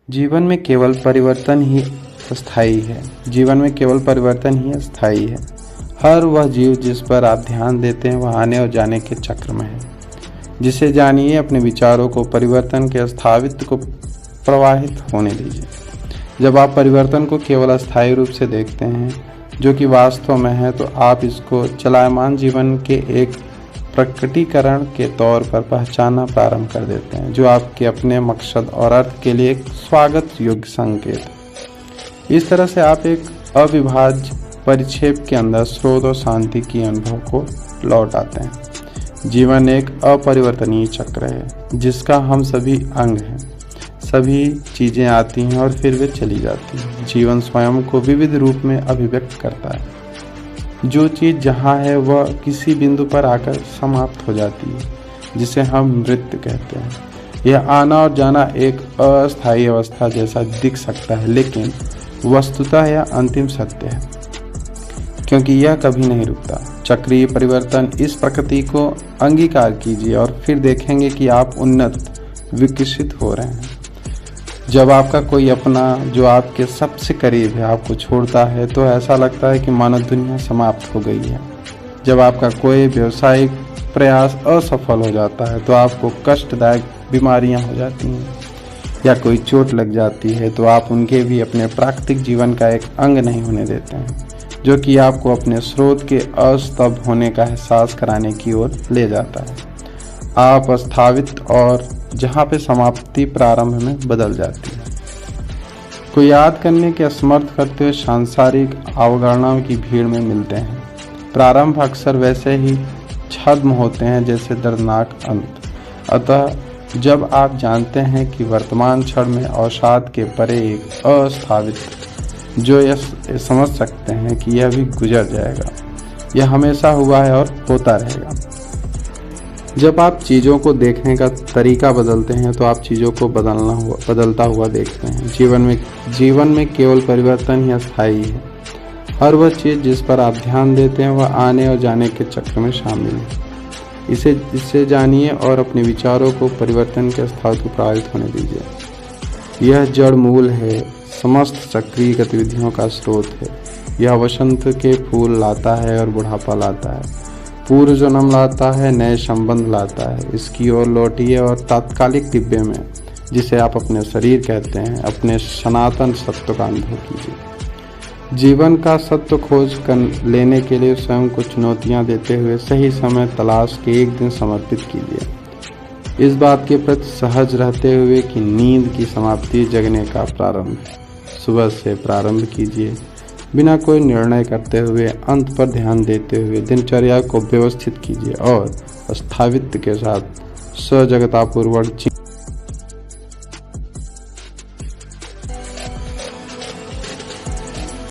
जीवन में केवल परिवर्तन ही स्थायी है। जीवन में केवल परिवर्तन ही स्थायी है। हर वह जीव जिस पर आप ध्यान देते हैं वह आने और जाने के चक्र में है। जिसे जानिए, अपने विचारों को परिवर्तन के स्थायित्व को प्रवाहित होने दीजिए। जब आप परिवर्तन को केवल अस्थायी रूप से देखते हैं जो कि वास्तव में है, तो आप इसको चलायमान जीवन के एक प्रकटीकरण के तौर पर पहचानना प्रारंभ कर देते हैं, जो आपके अपने मकसद और अर्थ के लिए एक स्वागत योग्य संकेत है। इस तरह से आप एक अविभाज्य परिक्षेप के अंदर स्रोत और शांति की अनुभव को लौट आते हैं। जीवन एक अपरिवर्तनीय चक्र है जिसका हम सभी अंग हैं। सभी चीजें आती हैं और फिर वे चली जाती हैं। जीवन स्वयं को विविध रूप में अभिव्यक्त करता है। जो चीज जहाँ है वह किसी बिंदु पर आकर समाप्त हो जाती है, जिसे हम मृत्यु कहते हैं। यह आना और जाना एक अस्थायी अवस्था जैसा दिख सकता है, लेकिन वस्तुतः यह अंतिम सत्य है, क्योंकि यह कभी नहीं रुकता। चक्रीय परिवर्तन, इस प्रकृति को अंगीकार कीजिए और फिर देखेंगे कि आप उन्नत, विकसित हो रहे हैं। जब आपका कोई अपना जो आपके सबसे करीब है आपको छोड़ता है, तो ऐसा लगता है कि मानव दुनिया समाप्त हो गई है। जब आपका कोई व्यावसायिक प्रयास असफल हो जाता है, तो आपको कष्टदायक बीमारियां हो जाती हैं, या कोई चोट लग जाती है, तो आप उनके भी अपने प्राकृतिक जीवन का एक अंग नहीं होने देते हैं, जो कि आपको अपने स्रोत के अस्तब्ध होने का एहसास कराने की ओर ले जाता है। आप स्थापित और जहाँ पे समाप्ति प्रारंभ में बदल जाती है। को याद करने के असमर्थ करते हुए सांसारिक अवगणनाओं की भीड़ में मिलते हैं। प्रारंभ अक्सर वैसे ही छद्म होते हैं जैसे दर्दनाक अंत। अतः जब आप जानते हैं कि वर्तमान क्षण में अवसाद के परे एक अस्थापित जो यह समझ सकते हैं कि यह भी गुजर जाएगा, यह हमेशा हुआ है और होता रहेगा। जब आप चीज़ों को देखने का तरीका बदलते हैं, तो आप चीज़ों को बदलता हुआ देखते हैं। जीवन में केवल परिवर्तन ही अस्थायी है। हर वह चीज़ जिस पर आप ध्यान देते हैं वह आने और जाने के चक्र में शामिल है। इससे जानिए और अपने विचारों को परिवर्तन के स्थायित्व को प्रभावित होने दीजिए। यह जड़ मूल है, समस्त चक्रीय गतिविधियों का स्रोत है। यह वसंत के फूल लाता है और बुढ़ापा लाता है, पूर्व जन्म लाता है, नए संबंध लाता है। इसकी ओर लौटिए और तात्कालिक डिब्बे में, जिसे आप अपने शरीर कहते हैं, अपने सनातन सत्य का अनुभव कीजिए। जीवन का सत्य खोज कर लेने के लिए स्वयं को चुनौतियां देते हुए सही समय तलाश के एक दिन समर्पित कीजिए। इस बात के प्रति सहज रहते हुए कि नींद की समाप्ति जगने का प्रारंभ है। सुबह से प्रारंभ कीजिए, बिना कोई निर्णय करते हुए, अंत पर ध्यान देते हुए दिनचर्या को व्यवस्थित कीजिए और स्थायित्व के साथ सजगतापूर्वक